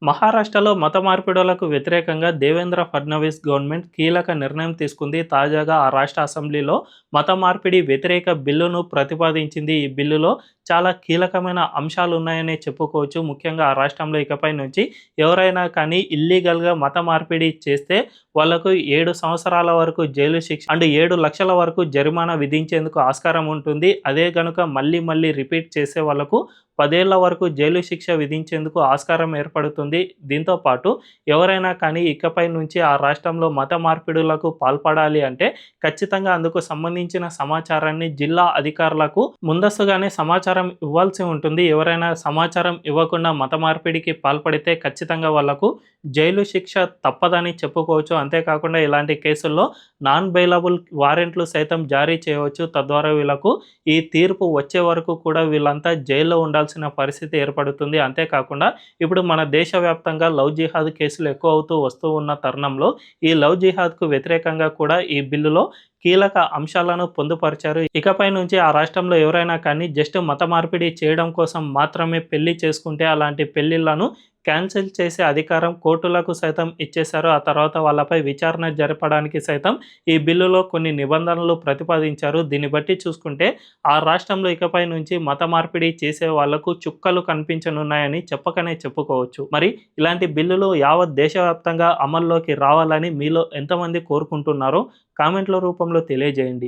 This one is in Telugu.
మహారాష్ట్రలో మత మార్పిడులకు వ్యతిరేకంగా దేవేంద్ర ఫడ్నవీస్ గవర్నమెంట్ కీలక నిర్ణయం తీసుకుంది. తాజాగా ఆ రాష్ట్ర అసెంబ్లీలో మత మార్పిడి వ్యతిరేక బిల్లును ప్రతిపాదించింది. ఈ బిల్లులో చాలా కీలకమైన అంశాలు ఉన్నాయనే చెప్పుకోవచ్చు. ముఖ్యంగా ఆ రాష్ట్రంలో ఇకపై నుంచి ఎవరైనా కానీ ఇల్లీగల్‌గా మత మార్పిడి చేస్తే వాళ్లకు 7 సంవత్సరాల వరకు జైలు శిక్ష అండ్ 7 లక్షల వరకు జరిమానా విధించేందుకు ఆస్కారం ఉంటుంది. అదే గనుక మళ్ళీ మళ్ళీ రిపీట్ చేసే వాళ్లకు 10 ఏళ్ల వరకు జైలు శిక్ష విధించేందుకు ఆస్కారం ఏర్పడుతుంది. దీంతో పాటు ఎవరైనా కానీ ఇకపై నుంచి ఆ రాష్ట్రంలో మత మార్పిడులకు పాల్పడాలి అంటే ఖచ్చితంగా అందుకు సంబంధించిన సమాచారాన్ని జిల్లా అధికారులకు ముందస్తుగానే సమాచారం ఇవ్వాల్సి ఉంటుంది. ఎవరైనా సమాచారం ఇవ్వకుండా మత మార్పిడికి పాల్పడితే ఖచ్చితంగా వాళ్లకు జైలు శిక్ష తప్పదని చెప్పుకోవచ్చు. అంతేకాకుండా ఇలాంటి కేసుల్లో నాన్ బెయిలబుల్ వారెంట్లు సైతం జారీ చేయవచ్చు. తద్వారా వీళ్లకు ఈ తీర్పు వచ్చే వరకు కూడా వీళ్ళంతా జైల్లో ఉండాల్సిన పరిస్థితి ఏర్పడుతుంది. అంతేకాకుండా ఇప్పుడు మన దేశవ్యాప్తంగా లవ్ జిహాద్ కేసులు ఎక్కువ అవుతూ వస్తూ ఉన్న తరుణంలో ఈ లవ్ జిహాద్కు వ్యతిరేకంగా కూడా ఈ బిల్లులో కీలక అంశాలను పొందుపరిచారు. ఇకపై నుంచి ఆ రాష్ట్రంలో ఎవరైనా కానీ జస్ట్ మత మార్పిడి చేయడం కోసం మాత్రమే పెళ్లి చేసుకుంటే అలాంటి పెళ్లిళ్లను క్యాన్సిల్ చేసే అధికారం కోర్టులకు సైతం ఇచ్చేశారు. ఆ తర్వాత వాళ్ళపై విచారణ జరపడానికి సైతం ఈ బిల్లులో కొన్ని నిబంధనలు ప్రతిపాదించారు. దీన్ని బట్టి చూసుకుంటే ఆ రాష్ట్రంలో ఇకపై నుంచి మత మార్పిడి చేసే వాళ్లకు చుక్కలు కనిపించనున్నాయని చెప్పకనే చెప్పుకోవచ్చు. మరి ఇలాంటి బిల్లులు యావత్ దేశవ్యాప్తంగా అమల్లోకి రావాలని మీలో ఎంతమంది కోరుకుంటున్నారో కామెంట్ల రూపంలో తెలియజేయండి.